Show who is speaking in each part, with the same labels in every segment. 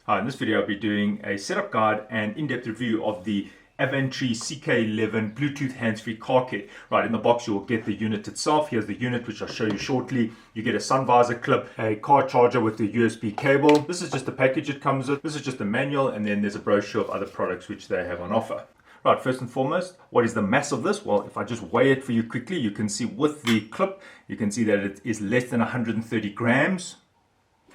Speaker 1: Hi, in this video I'll be doing a setup guide and in-depth review of the Avantree CK11 Bluetooth hands-free car kit. Right, in the box you'll get the unit itself. Here's the unit, which I'll show you shortly. You get a sun visor clip, a car charger with the USB cable. This is just the package it comes with. This is just the manual, and then there's a brochure of other products which they have on offer. Right, first and foremost, what is the mass of this? Well, if I just weigh it for you quickly, you can see with the clip, you can see that it is less than 130 grams.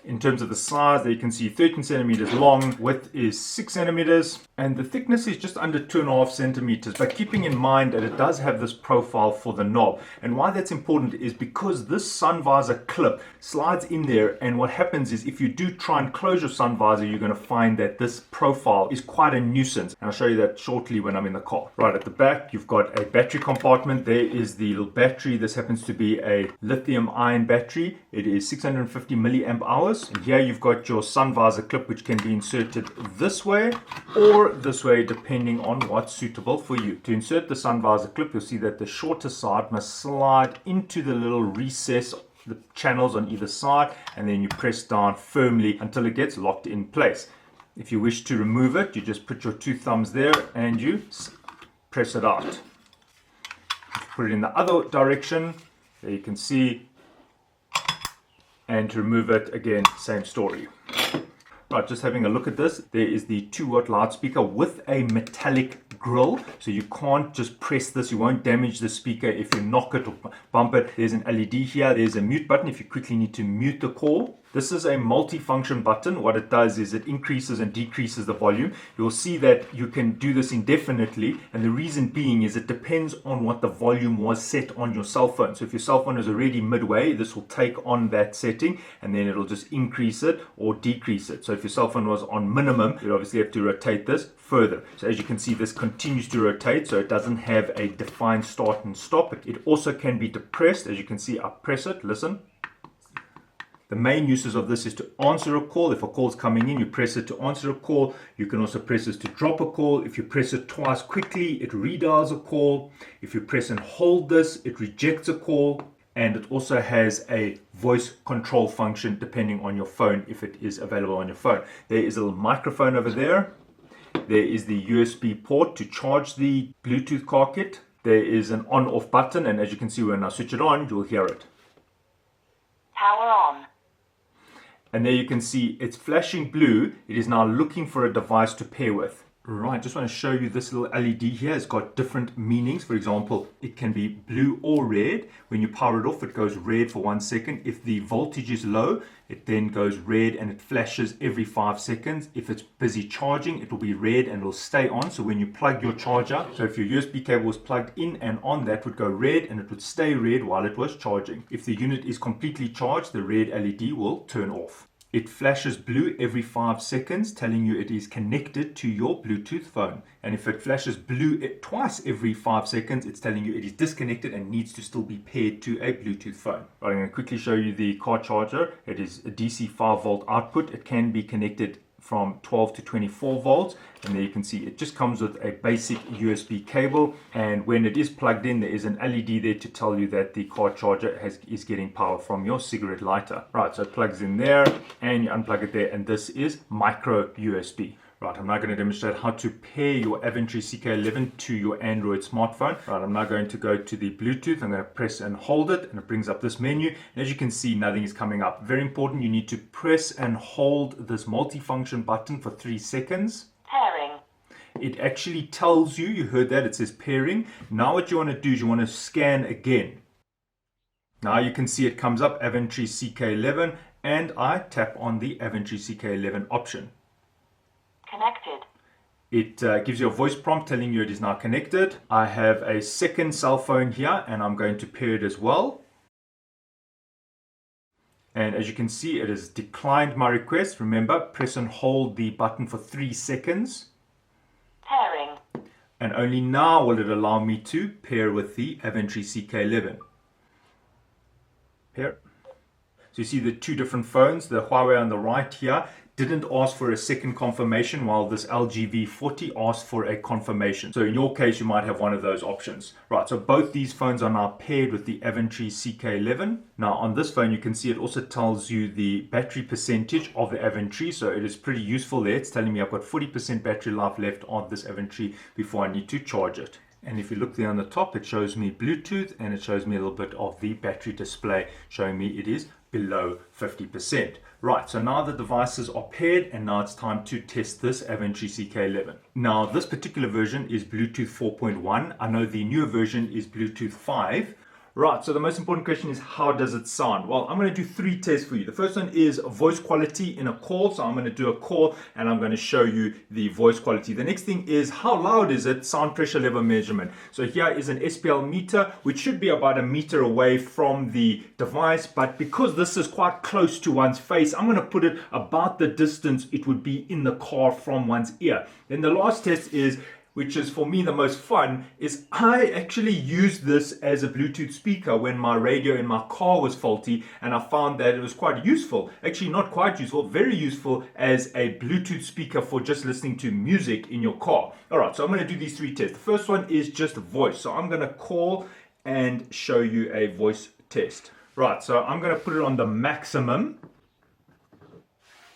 Speaker 1: In terms of the size, there you can see 13 centimeters long, width is 6 centimeters, and the thickness is just under 2.5 centimeters. But keeping in mind that it does have this profile for the knob, and why that's important is because this sun visor clip slides in there, and what happens is if you do try and close your sun visor, you're going to find that this profile is quite a nuisance, and I'll show you that shortly when I'm in the car. Right at the back, you've got a battery compartment. There is the little battery. This happens to be a lithium-ion battery. It is 650 milliamp hours. And here you've got your sun visor clip, which can be inserted this way or this way, depending on what's suitable for you. To insert the sun visor clip, you'll see that the shorter side must slide into the little recess, the channels on either side, and then you press down firmly until it gets locked in place. If you wish to remove it, you just put your two thumbs there and you press it out. If you put it in the other direction, there you can see. And to remove it, again, same story. Right, just having a look at this, there is the 2-watt loudspeaker with a metallic grill, so you can't just press this. You won't damage the speaker if you knock it or bump it. There's an LED here. There's a mute button if you quickly need to mute the call. This is a multi-function button. What it does is it increases and decreases the volume. You'll see that you can do this indefinitely, and the reason being is it depends on what the volume was set on your cell phone. So if your cell phone is already midway, this will take on that setting, and then it'll just increase it or decrease it. So if your cell phone was on minimum, you obviously have to rotate this further. So as you can see, this continues to rotate, so it doesn't have a defined start and stop. It also can be depressed. As you can see, I press it, listen. The main uses of this is to answer a call. If a call is coming in, you press it to answer a call. You can also press this to drop a call. If you press it twice quickly, it redials a call. If you press and hold this, it rejects a call. And it also has a voice control function depending on your phone, if it is available on your phone. There is a little microphone over there. There is the USB port to charge the Bluetooth car kit. There is an on-off button, and as you can see, when I switch it on, you'll hear it.
Speaker 2: Power on.
Speaker 1: And there you can see it's flashing blue. It is now looking for a device to pair with. Right, just want to show you this little LED here. It's got different meanings. For example, it can be blue or red. When you power it off, it goes red for 1 second. If the voltage is low, it then goes red and it flashes every 5 seconds. If it's busy charging, it will be red and will stay on. So when you plug your charger, so if your USB cable was plugged in and on, that would go red and it would stay red while it was charging. If the unit is completely charged, the red LED will turn off. It flashes blue every 5 seconds, telling you it is connected to your Bluetooth phone. And if it flashes blue twice every 5 seconds, it's telling you it is disconnected and needs to still be paired to a Bluetooth phone. Right, I'm going to quickly show you the car charger. It is a DC 5-volt output. It can be connected from 12 to 24 volts, and there you can see it just comes with a basic USB cable, and when it is plugged in, there is an LED there to tell you that the car charger is getting power from your cigarette lighter. Right, so it plugs in there and you unplug it there, and this is micro USB. Right, I'm now going to demonstrate how to pair your Avantree CK11 to your Android smartphone. Right, I'm now going to go to the Bluetooth. I'm going to press and hold it, and it brings up this menu. And as you can see, nothing is coming up. Very important, you need to press and hold this multifunction button for 3 seconds.
Speaker 2: Pairing.
Speaker 1: It actually tells you, you heard that, it says pairing. Now what you want to do is you want to scan again. Now you can see it comes up, Avantree CK11, and I tap on the Avantree CK11 option.
Speaker 2: Connected.
Speaker 1: It gives you a voice prompt telling you it is now connected. I have a second cell phone here, and I'm going to pair it as well. And as you can see, it has declined my request. Remember, press and hold the button for 3 seconds.
Speaker 2: Pairing.
Speaker 1: And only now will it allow me to pair with the Avantree CK11. Pair. So you see the two different phones, the Huawei on the right here, didn't ask for a second confirmation, while this LGV40 asked for a confirmation. So in your case, you might have one of those options. Right, so both these phones are now paired with the Avantree CK11. Now on this phone, you can see it also tells you the battery percentage of the Avantree, so it is pretty useful there. It's telling me I've got 40% battery life left on this Avantree before I need to charge it. And if you look there on the top, it shows me Bluetooth, and it shows me a little bit of the battery display showing me it is below 50%. Right, so now the devices are paired, and now it's time to test this Avantree CK11. Now this particular version is Bluetooth 4.1. I know the newer version is Bluetooth 5. Right, so the most important question is, how does it sound? Well, I'm going to do 3 tests for you. The first one is voice quality in a call. So I'm going to do a call and I'm going to show you the voice quality. The next thing is, how loud is it? Sound pressure level measurement. So here is an SPL meter, which should be about a meter away from the device. But because this is quite close to one's face, I'm going to put it about the distance it would be in the car from one's ear. Then the last test is, which is for me the most fun, is I actually used this as a Bluetooth speaker when my radio in my car was faulty, and I found that it was quite useful. Actually, not quite useful, very useful as a Bluetooth speaker for just listening to music in your car. All right, so I'm going to do these 3 tests. The first one is just voice. So I'm going to call and show you a voice test. Right, so I'm going to put it on the maximum.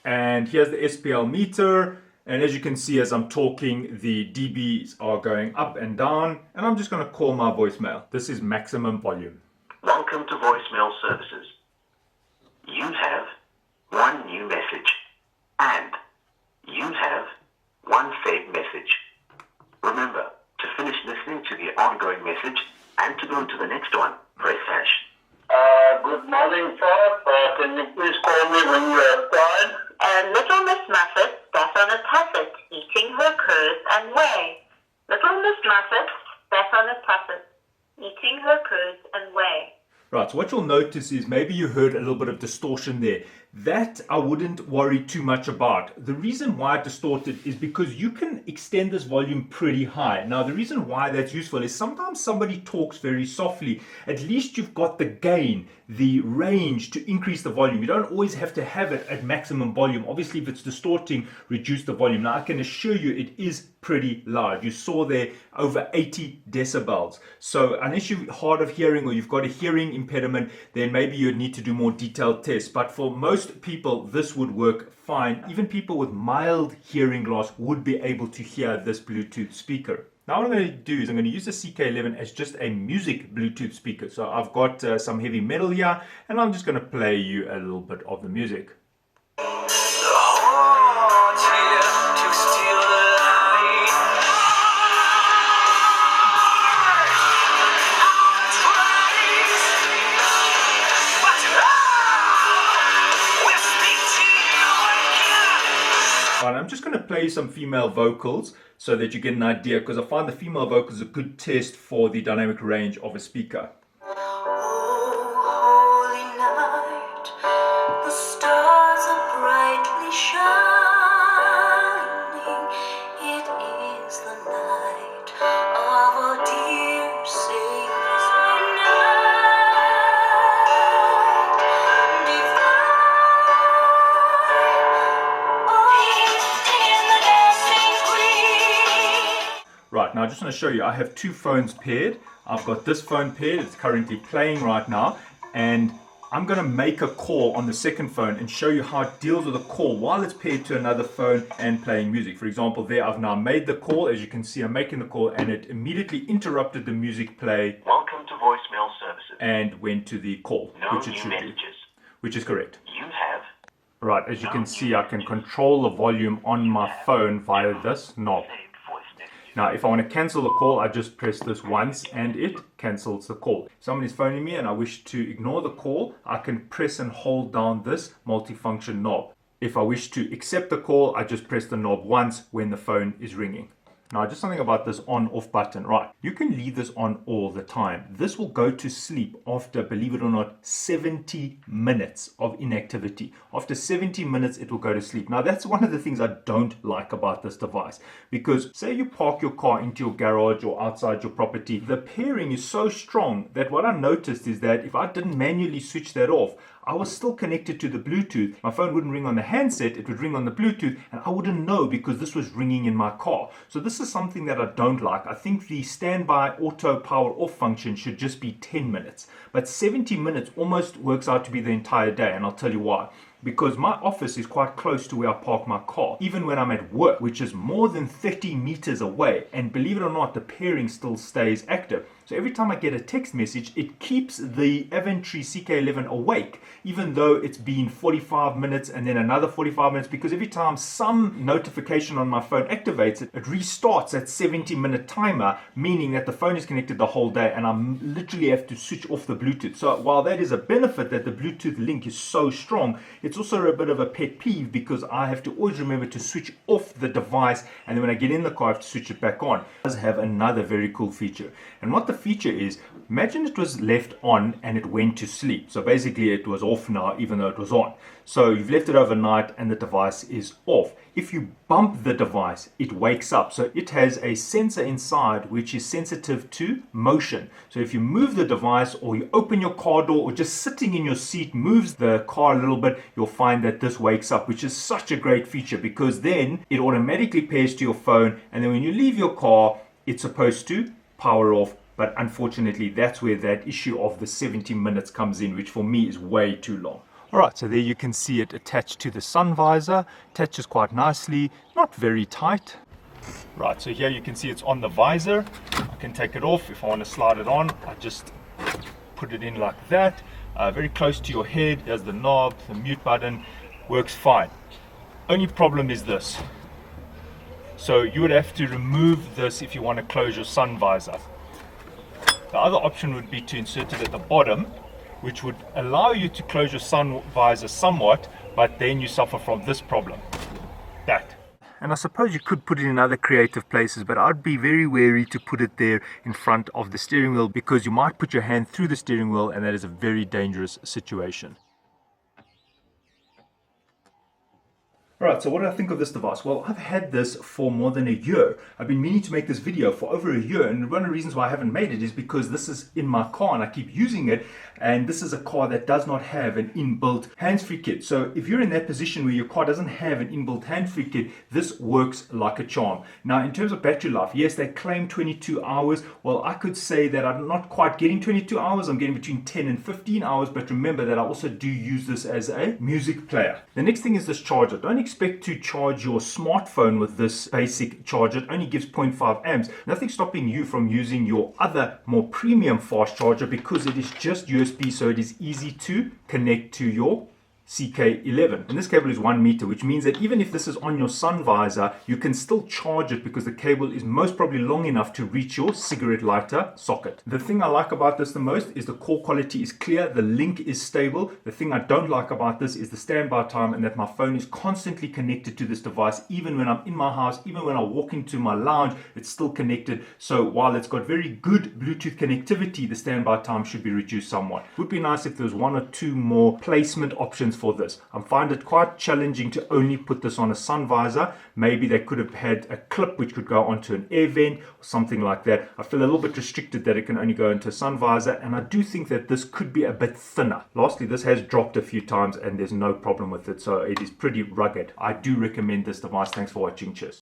Speaker 1: And here's the SPL meter. And as you can see, as I'm talking, the dBs are going up and down. And I'm just going to call my voicemail. This is maximum volume.
Speaker 3: Welcome to voicemail services. You have 1 new message. And you have 1 saved message. Remember, to finish listening to the ongoing message and to go to the next one, press hash.
Speaker 4: Good morning, sir. Can you please call me when you have time?
Speaker 5: Little Miss Muffet sat on a tuffet, eating her curds and whey. Little Miss Muffet sat on a tuffet, eating her curds and whey.
Speaker 1: Right, so what you'll notice is maybe you heard a little bit of distortion there. That I wouldn't worry too much about. The reason why it distorted is because you can extend this volume pretty high. Now, the reason why that's useful is sometimes somebody talks very softly. At least you've got the gain, the range to increase the volume. You don't always have to have it at maximum volume. Obviously, if it's distorting, reduce the volume. Now, I can assure you it is pretty loud. You saw there over 80 decibels. So unless you're hard of hearing or you've got a hearing impediment, then maybe you'd need to do more detailed tests. But for most people, this would work fine. Even people with mild hearing loss would be able to hear this Bluetooth speaker. Now what I'm going to do is I'm going to use the CK11 as just a music Bluetooth speaker. So I've got some heavy metal here, and I'm just going to play you a little bit of the music. And I'm just going to play some female vocals so that you get an idea, because I find the female vocals a good test for the dynamic range of a speaker. Right, now I just want to show you, I have 2 phones paired. I've got this phone paired, it's currently playing right now, and I'm going to make a call on the second phone and show you how it deals with a call while it's paired to another phone and playing music. For example, there I've now made the call. As you can see, I'm making the call, and it immediately interrupted the music play.
Speaker 3: Welcome to voicemail services.
Speaker 1: And went to the call,
Speaker 3: No
Speaker 1: which it
Speaker 3: new
Speaker 1: should
Speaker 3: messages.
Speaker 1: do, which is correct.
Speaker 3: You have
Speaker 1: Right, as you can see, I can control the volume on my phone via this knob.
Speaker 3: saved voice messages.
Speaker 1: Now, if I want to cancel the call, I just press this once and it cancels the call. If someone is phoning me and I wish to ignore the call, I can press and hold down this multifunction knob. If I wish to accept the call, I just press the knob once when the phone is ringing. Now, just something about this on-off button, right? You can leave this on all the time. This will go to sleep after, believe it or not, 70 minutes of inactivity. After 70 minutes, it will go to sleep. Now, that's one of the things I don't like about this device, because say you park your car into your garage or outside your property, the pairing is so strong that what I noticed is that if I didn't manually switch that off, I was still connected to the Bluetooth. My phone wouldn't ring on the handset, it would ring on the Bluetooth, and I wouldn't know because this was ringing in my car. So this is something that I don't like. I think the standby auto power off function should just be 10 minutes. But 70 minutes almost works out to be the entire day, and I'll tell you why. Because my office is quite close to where I park my car, even when I'm at work, which is more than 30 meters away. And believe it or not, the pairing still stays active. So every time I get a text message, it keeps the Avantree CK11 awake, even though it's been 45 minutes and then another 45 minutes, because every time some notification on my phone activates it, it restarts that 70-minute timer, meaning that the phone is connected the whole day and I literally have to switch off the Bluetooth. So while that is a benefit that the Bluetooth link is so strong, it's also a bit of a pet peeve because I have to always remember to switch off the device, and then when I get in the car I have to switch it back on. It does have another very cool feature, and what the feature is, imagine it was left on and it went to sleep. So basically it was off now even though it was on. So you've left it overnight and the device is off. If you bump the device, it wakes up. So it has a sensor inside which is sensitive to motion. So if you move the device or you open your car door or just sitting in your seat moves the car a little bit, you'll find that this wakes up, which is such a great feature because then it automatically pairs to your phone, and then when you leave your car, it's supposed to power off. But unfortunately, that's where that issue of the 70 minutes comes in, which for me is way too long. All right, so there you can see it attached to the sun visor. Attaches quite nicely, not very tight. Right, so here you can see it's on the visor. I can take it off if I want to slide it on. I just put it in like that. Very close to your head. There's the knob, the mute button. Works fine. Only problem is this. So you would have to remove this if you want to close your sun visor. The other option would be to insert it at the bottom, which would allow you to close your sun visor somewhat, but then you suffer from this problem. That. And I suppose you could put it in other creative places, but I'd be very wary to put it there in front of the steering wheel because you might put your hand through the steering wheel and that is a very dangerous situation. Alright, so what do I think of this device? Well, I've had this for more than a year. I've been meaning to make this video for over a year, and one of the reasons why I haven't made it is because this is in my car and I keep using it, and this is a car that does not have an inbuilt hands-free kit. So if you're in that position where your car doesn't have an inbuilt hands-free kit, this works like a charm. Now, in terms of battery life, yes, they claim 22 hours. Well, I could say that I'm not quite getting 22 hours. I'm getting between 10 and 15 hours, but remember that I also do use this as a music player. The next thing is this charger. Don't expect to charge your smartphone with this basic charger. It only gives 0.5 amps. Nothing stopping you from using your other more premium fast charger because it is just USB, so it is easy to connect to your CK11. And this cable is 1 meter, which means that even if this is on your sun visor, you can still charge it because the cable is most probably long enough to reach your cigarette lighter socket. The thing I like about this the most is the call quality is clear, the link is stable. The thing I don't like about this is the standby time and that my phone is constantly connected to this device. Even when I'm in my house, even when I walk into my lounge, it's still connected. So while it's got very good Bluetooth connectivity, the standby time should be reduced somewhat. It would be nice if there was 1 or 2 more placement options for this. I find it quite challenging to only put this on a sun visor. Maybe they could have had a clip which could go onto an air vent or something like that. I feel a little bit restricted that it can only go into a sun visor, and I do think that this could be a bit thinner. Lastly, this has dropped a few times and there's no problem with it, so it is pretty rugged. I do recommend this device. Thanks for watching. Cheers.